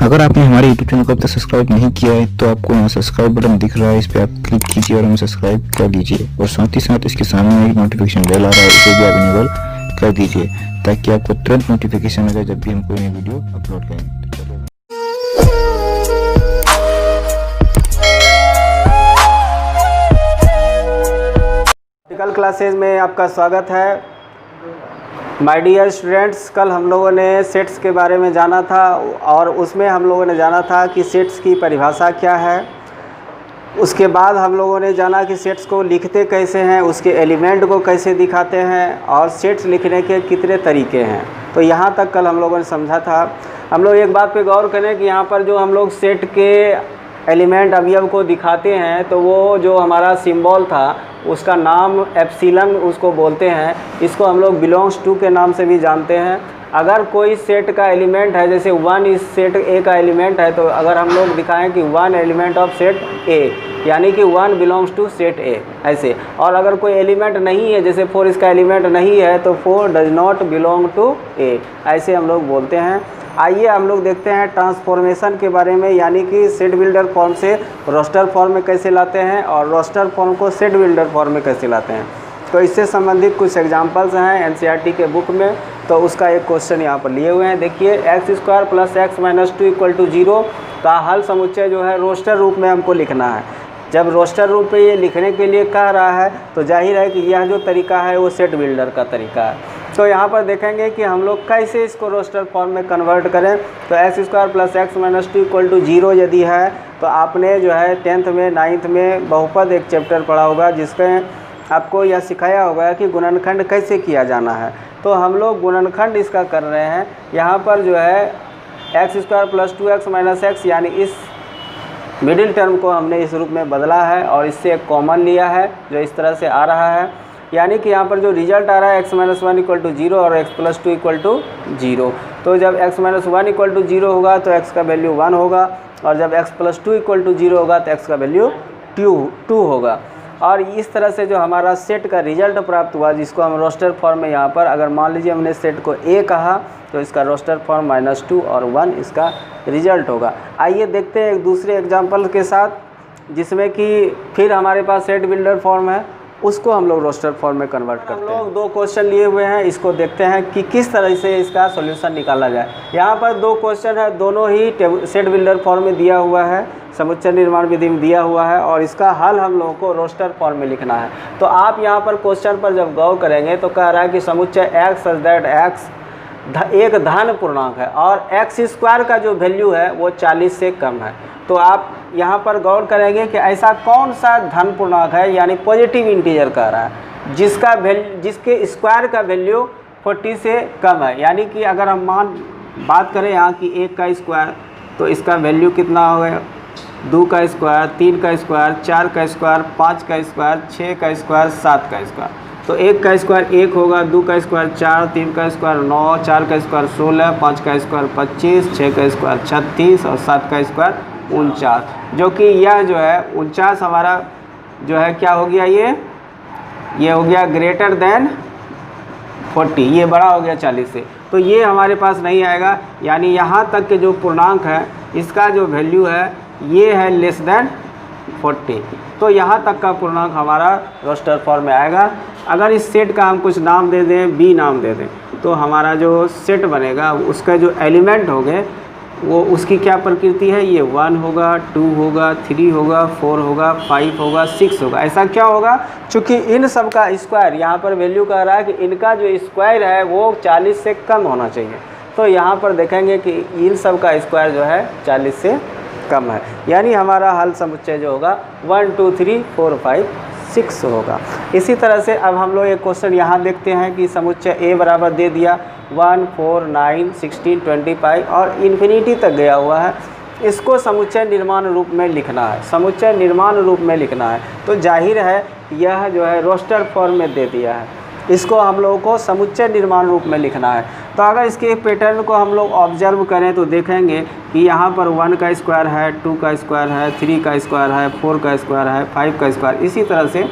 अगर आपने हमारे YouTube चैनल को अब तक सब्सक्राइब नहीं किया है तो आपको यहाँ सब्सक्राइब बटन दिख रहा है, इस पर आप क्लिक कीजिए और हमें सब्सक्राइब कर लीजिए। और साथ ही साथ इसके सामने एक नोटिफिकेशन बेल आ रहा है, उसे भी आप इनेबल कर दीजिए ताकि आपको तुरंत नोटिफिकेशन मिले जब भी हम कोई नई वीडियो अपलोड करें। प्रैक्टिकल क्लासेज में आपका स्वागत है। माय डियर स्टूडेंट्स, कल हम लोगों ने सेट्स के बारे में जाना था और उसमें हम लोगों ने जाना था कि सेट्स की परिभाषा क्या है। उसके बाद हम लोगों ने जाना कि सेट्स को लिखते कैसे हैं, उसके एलिमेंट को कैसे दिखाते हैं और सेट्स लिखने के कितने तरीके हैं। तो यहाँ तक कल हम लोगों ने समझा था। हम लोग एक बात पे गौर करें कि यहाँ पर जो हम लोग सेट के एलिमेंट अवयव को दिखाते हैं तो वो जो हमारा सिंबल था उसका नाम एप्सिलन उसको बोलते हैं। इसको हम लोग बिलोंग्स टू के नाम से भी जानते हैं। अगर कोई सेट का एलिमेंट है, जैसे 1 इस सेट ए का एलिमेंट है, तो अगर हम लोग दिखाएं कि 1 एलिमेंट ऑफ सेट ए, यानी कि 1 बिलोंग्स टू सेट ए ऐसे। और अगर कोई एलिमेंट नहीं है, जैसे 4 इसका एलिमेंट नहीं है, तो 4 डज नॉट बिलोंग टू ए, ऐसे हम लोग बोलते हैं। आइए हम लोग देखते हैं ट्रांसफॉर्मेशन के बारे में, यानी कि सेट बिल्डर फॉर्म से रोस्टर फॉर्म में कैसे लाते हैं और रोस्टर फॉर्म को सेट बिल्डर फॉर्म में कैसे लाते हैं। तो इससे संबंधित कुछ एग्जांपल्स हैं एनसीईआरटी के बुक में, तो उसका एक क्वेश्चन यहाँ पर लिए हुए हैं। देखिए, x² + x - 2 = 0 का हल समुच्चय जो है रोस्टर रूप में हमको लिखना है। जब रोस्टर रूप में ये लिखने के लिए कह रहा है तो जाहिर है कि यह जो तरीका है वो सेट बिल्डर का तरीका है। तो यहाँ पर देखेंगे कि हम लोग कैसे इसको रोस्टर फॉर्म में कन्वर्ट करें। तो x² + x - 2 = 0 यदि है तो आपने जो है 10th में 9th में बहुपद एक चैप्टर पढ़ा होगा जिसमें आपको यह सिखाया होगा कि गुणनखंड कैसे किया जाना है। तो हम लोग गुणनखंड इसका कर रहे हैं। यहाँ पर जो है x² + 2x - x यानी इस मिडिल टर्म को हमने इस रूप में बदला है और इससे एक कॉमन लिया है जो इस तरह से आ रहा है। यानी कि यहाँ पर जो रिजल्ट आ रहा है x - 1 = 0 और x + 2 = 0। तो जब x - 1 = 0 होगा तो x का वैल्यू 1 होगा और जब x + 2 = 0 होगा तो x का वैल्यू 2 होगा। और इस तरह से जो हमारा सेट का रिजल्ट प्राप्त हुआ, जिसको हम रोस्टर फॉर्म में यहाँ पर अगर मान लीजिए हमने सेट को A कहा तो इसका रोस्टर फॉर्म -2 और 1 इसका रिजल्ट होगा। आइए देखते हैं एक दूसरे एग्जांपल के साथ, जिसमें कि फिर हमारे पास सेट बिल्डर फॉर्म है, उसको हम लोग रोस्टर फॉर्म में कन्वर्ट करते हैं। हम लोग 2 क्वेश्चन लिए हुए हैं, इसको देखते हैं कि किस तरह से इसका सॉल्यूशन निकाला जाए। यहाँ पर 2 क्वेश्चन है, दोनों ही सेट बिल्डर फॉर्म में दिया हुआ है, समुच्चय निर्माण विधि में दिया हुआ है और इसका हल हम लोगों को रोस्टर फॉर्म में लिखना है। तो आप यहाँ पर क्वेश्चन पर जब गौर करेंगे तो कह रहा है कि समुच्चय x सच दैट x एक धन पूर्णांक है और x² का जो वैल्यू है वो 40 से कम है। तो आप यहाँ पर गौर करेंगे कि ऐसा कौन सा धन पूर्णांक है, यानी पॉजिटिव इंटीजर कह रहा है, जिसके स्क्वायर का वैल्यू 40 से कम है। यानी कि अगर हम बात करें यहाँ की 1 का स्क्वायर तो इसका वैल्यू कितना होगा, 2 का स्क्वायर, 3 का स्क्वायर, 4 का स्क्वायर, 5 का स्क्वायर, 6 का स्क्वायर, 7 का स्क्वायर। तो 1 का स्क्वायर 1 होगा, 2 का स्क्वायर 4, 3 का स्क्वायर 9, 4 का स्क्वायर 16, 5 का स्क्वायर 25, 6 का स्क्वायर 36 और 7 का स्क्वायर 49। जो कि यह जो है 49 हमारा जो है क्या हो गया, ये हो गया ग्रेटर देन 40, ये बड़ा हो गया 40 से। तो ये हमारे पास नहीं आएगा, यानी यहाँ तक के जो पूर्णांक है इसका जो वैल्यू है ये है लेस देन 40। तो यहाँ तक का पूर्णांक हमारा रोस्टर फॉर्म में आएगा। अगर इस सेट का हम कुछ नाम दे दें, B नाम दे दें, तो हमारा जो सेट बनेगा उसका जो एलिमेंट होंगे वो उसकी क्या प्रकृति है, ये 1 होगा, 2 होगा, 3 होगा, 4 होगा, 5 होगा, 6 होगा। ऐसा क्या होगा, चूँकि इन सब का स्क्वायर यहाँ पर वैल्यू कह रहा है कि इनका जो स्क्वायर है वो 40 से कम होना चाहिए। तो यहाँ पर देखेंगे कि इन सब का स्क्वायर जो है 40 से कम है, यानी हमारा हल समुच्चय जो होगा 1 2 3 4 5 6 होगा। इसी तरह से अब हम लोग एक क्वेश्चन यहाँ देखते हैं कि समुच्चय A बराबर दे दिया 1 4 9 16 25 और इन्फिनिटी तक गया हुआ है। इसको समुच्चय निर्माण रूप में लिखना है, समुच्चय निर्माण रूप में लिखना है। तो जाहिर है यह जो है रोस्टर फॉर्म में दे दिया है, इसको हम लोगों को समुच्चय निर्माण रूप में लिखना है। तो अगर इसके पैटर्न को हम लोग ऑब्जर्व करें तो देखेंगे कि यहाँ पर 1 का स्क्वायर है, 2 का स्क्वायर है, 3 का स्क्वायर है, 4 का स्क्वायर है, 5 का स्क्वायर, इसी तरह से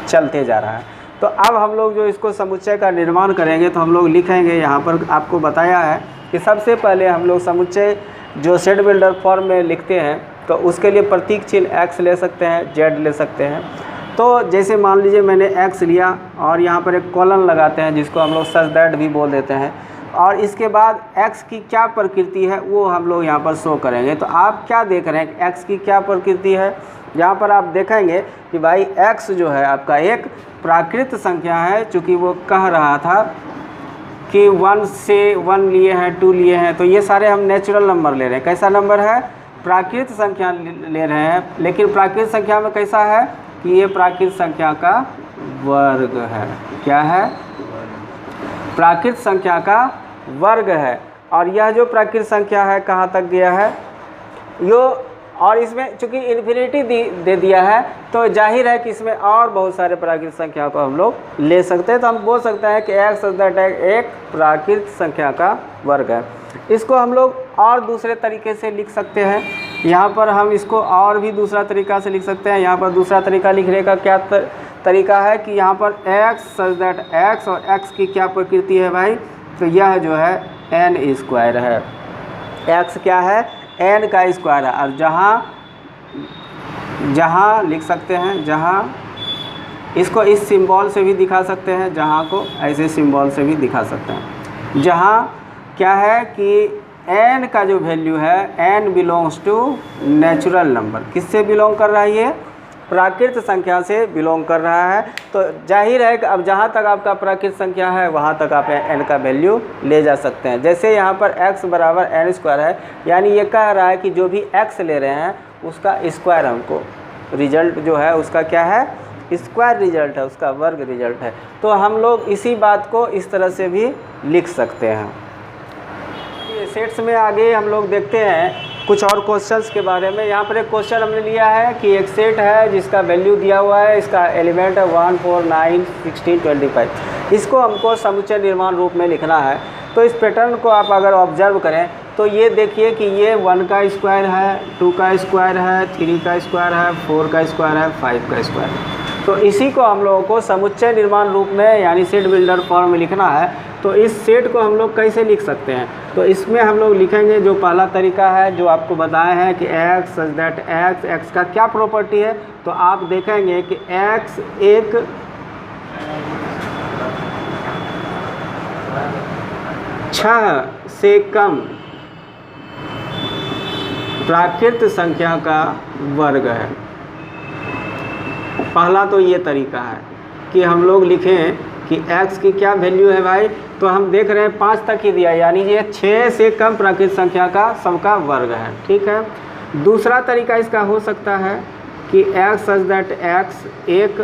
चलते जा रहा है। तो अब हम लोग जो इसको समुच्चय का निर्माण करेंगे तो हम लोग लिखेंगे, यहाँ पर आपको बताया है कि सबसे पहले हम लोग समुच्चय जो सेट बिल्डर फॉर्म में लिखते हैं तो उसके लिए प्रतीक चिन्ह x ले सकते हैं, z ले सकते हैं। तो जैसे मान लीजिए मैंने x लिया और यहाँ पर एक कॉलन लगाते हैं जिसको हम लोग सच दैट भी बोल देते हैं, और इसके बाद x की क्या प्रकृति है वो हम लोग यहाँ पर शो करेंगे। तो आप क्या देख रहे हैं x की क्या प्रकृति है, यहाँ पर आप देखेंगे कि भाई x जो है आपका एक प्राकृत संख्या है, चूँकि वो कह रहा था कि 1 से 1 लिए हैं, 2 लिए हैं, तो ये सारे हम नेचुरल नंबर ले रहे हैं। कैसा नंबर है? प्राकृत संख्या ले रहे हैं, लेकिन प्राकृत संख्या में कैसा है कि ये प्राकृत संख्या का वर्ग है। क्या है? प्राकृत संख्या का वर्ग है। और यह जो प्राकृत संख्या है कहाँ तक गया है यो, और इसमें चूँकि इन्फिनिटी दे दिया है तो जाहिर है कि इसमें और बहुत सारे प्राकृत संख्या को हम लोग ले सकते हैं। तो हम बोल सकते हैं कि x एक प्राकृत संख्या का वर्ग है। इसको हम लोग और दूसरे तरीके से लिख सकते हैं। यहाँ पर हम इसको और भी दूसरा तरीका से लिख सकते हैं। यहाँ पर दूसरा तरीका लिखने का क्या तरीका है कि यहाँ पर x x और x की क्या प्रकृति है भाई, तो यह जो है n स्क्वायर है। x क्या है? n का स्क्वायर है। और जहाँ लिख सकते हैं, जहाँ इसको इस सिंबल से भी दिखा सकते हैं, जहाँ को ऐसे सिंबल से भी दिखा सकते हैं। जहाँ क्या है कि n का जो वैल्यू है n belongs to natural number. किससे बिलोंग कर रहा है? ये प्राकृत संख्या से बिलोंग कर रहा है। तो जाहिर है कि अब जहाँ तक आपका प्राकृत संख्या है वहाँ तक आप n का वैल्यू ले जा सकते हैं। जैसे यहाँ पर x बराबर n स्क्वायर है, यानी ये कह रहा है कि जो भी x ले रहे हैं उसका स्क्वायर हमको रिजल्ट जो है उसका क्या है? स्क्वायर रिजल्ट है, उसका वर्ग रिजल्ट है। तो हम लोग इसी बात को इस तरह से भी लिख सकते हैं। सेट्स में आगे हम लोग देखते हैं कुछ और क्वेश्चंस के बारे में। यहाँ पर एक क्वेश्चन हमने लिया है कि एक सेट है जिसका वैल्यू दिया हुआ है, इसका एलिमेंट है 1, 4, 9, 16, 25। इसको हमको समुच्चय निर्माण रूप में लिखना है। तो इस पैटर्न को आप अगर ऑब्जर्व करें तो ये देखिए कि ये 1 का स्क्वायर है, 2 का स्क्वायर है, 3 का स्क्वायर है, 4 का स्क्वायर है, 5 का स्क्वायर है। तो इसी को हम लोगों को समुच्चय निर्माण रूप में यानी सेट बिल्डर फॉर्म में लिखना है। तो इस सेट को हम लोग कैसे लिख सकते हैं? तो इसमें हम लोग लिखेंगे जो पहला तरीका है जो आपको बताया है कि x सच दैट x का क्या प्रॉपर्टी है। तो आप देखेंगे कि x एक छह से कम प्राकृत संख्या का वर्ग है। पहला तो ये तरीका है कि हम लोग लिखें कि x की क्या वैल्यू है भाई, तो हम देख रहे हैं 5 तक ही दिया, यानी ये 6 से कम प्राकृत संख्या का सबका वर्ग है। ठीक है। दूसरा तरीका इसका हो सकता है कि x सच दैट x एक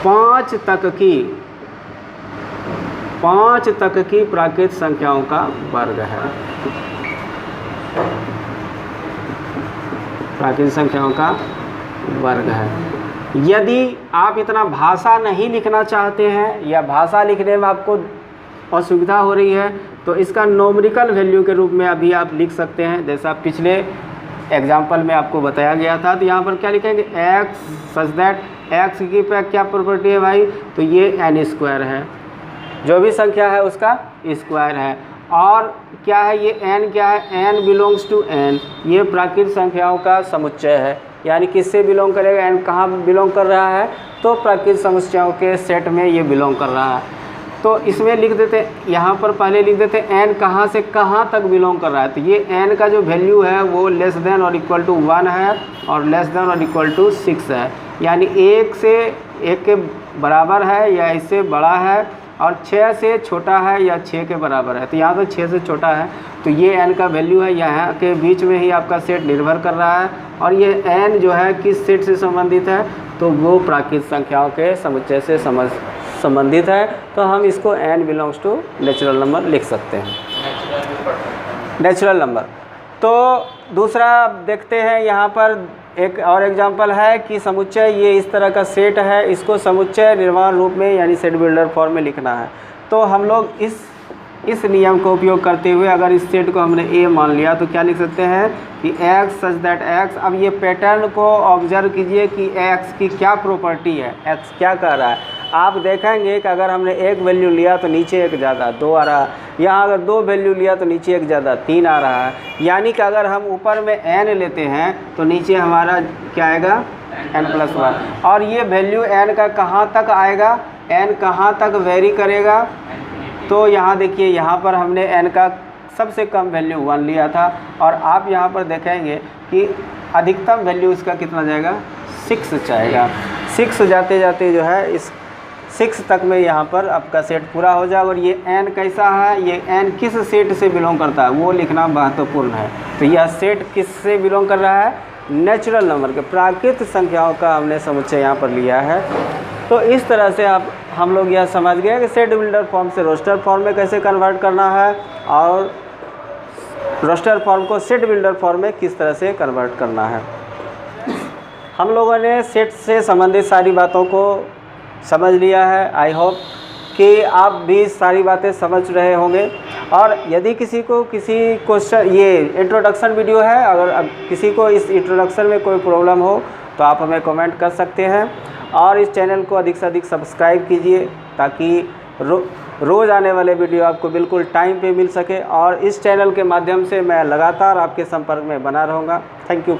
5 तक की प्राकृत संख्याओं का वर्ग है। प्राकृत संख्याओं का वर्ग है। यदि आप इतना भाषा नहीं लिखना चाहते हैं या भाषा लिखने में आपको असुविधा हो रही है तो इसका नोमरिकल वैल्यू के रूप में अभी आप लिख सकते हैं, जैसा पिछले एग्जाम्पल में आपको बताया गया था। तो यहाँ पर क्या लिखेंगे? x सच दैट x की क्या प्रॉपर्टी है भाई, तो ये n स्क्वायर है, जो भी संख्या है उसका स्क्वायर है। और क्या है ये n क्या है? n बिलोंग्स टू n, ये प्राकृत संख्याओं का समुच्चय है। यानी किससे बिलोंग करेगा? n कहाँ बिलोंग कर रहा है? तो प्राकृत समुच्चयों के सेट में ये बिलोंग कर रहा है। तो इसमें लिख देते, यहाँ पर पहले लिख देते n कहाँ से कहाँ तक बिलोंग कर रहा है। तो ये n का जो वैल्यू है वो लेस देन और इक्वल टू 1 है और लेस देन और इक्वल टू 6 है, यानी 1 से 1 के बराबर है या इससे बड़ा है, और 6 से छोटा है या 6 के बराबर है। तो यहाँ तो 6 से छोटा है, तो ये n का वैल्यू है। यहाँ के बीच में ही आपका सेट निर्भर कर रहा है। और ये n जो है किस सेट से संबंधित है? तो वो प्राकृत संख्याओं के समुच्चय से संबंधित है। तो हम इसको n belongs to natural number लिख सकते हैं, नेचुरल नंबर। तो दूसरा देखते हैं, यहाँ पर एक और एग्जांपल है कि समुच्चय ये इस तरह का सेट है, इसको समुच्चय निर्माण रूप में यानी सेट बिल्डर फॉर्म में लिखना है। तो हम लोग इस इस नियम का उपयोग करते हुए अगर इस सेट को हमने ए मान लिया तो क्या लिख सकते हैं कि x सच दैट x। अब ये पैटर्न को ऑब्जर्व कीजिए कि x की क्या प्रॉपर्टी है, x क्या कर रहा है। आप देखेंगे कि अगर हमने एक वैल्यू लिया तो नीचे एक ज़्यादा 2 आ रहा है, यहाँ अगर 2 वैल्यू लिया तो नीचे एक ज़्यादा 3 आ रहा है। यानी कि अगर हम ऊपर में n लेते हैं तो नीचे हमारा क्या आएगा n+1। और ये वैल्यू n का कहाँ तक आएगा, n कहाँ तक वेरी करेगा। तो यहाँ देखिए, यहाँ पर हमने n का सबसे कम वैल्यू 1 लिया था और आप यहाँ पर देखेंगे कि अधिकतम वैल्यू इसका कितना जाएगा, 6 जाएगा। 6 जाते जाते जो है इस 6 तक में यहाँ पर आपका सेट पूरा हो जाएगा। और ये n कैसा है, ये n किस सेट से बिलोंग करता है वो लिखना महत्वपूर्ण है। तो यह सेट किस से बिलोंग कर रहा है, नेचुरल नंबर के प्राकृतिक संख्याओं का हमने समुच्चय यहाँ पर लिया है। तो इस तरह से हम लोग यह समझ गए कि सेट बिल्डर फॉर्म से रोस्टर फॉर्म में कैसे कन्वर्ट करना है और रोस्टर फॉर्म को सेट बिल्डर फॉर्म में किस तरह से कन्वर्ट करना है। हम लोगों ने सेट से संबंधित सारी बातों को समझ लिया है। आई होप कि आप भी सारी बातें समझ रहे होंगे। और यदि किसी को किसी क्वेश्चन, ये इंट्रोडक्शन वीडियो है, अगर अब किसी को इस इंट्रोडक्शन में कोई प्रॉब्लम हो तो आप हमें कमेंट कर सकते हैं। और इस चैनल को अधिक से अधिक सब्सक्राइब कीजिए ताकि रोज़ आने वाले वीडियो आपको बिल्कुल टाइम पे मिल सके। और इस चैनल के माध्यम से मैं लगातार आपके संपर्क में बना रहूँगा। Thank you.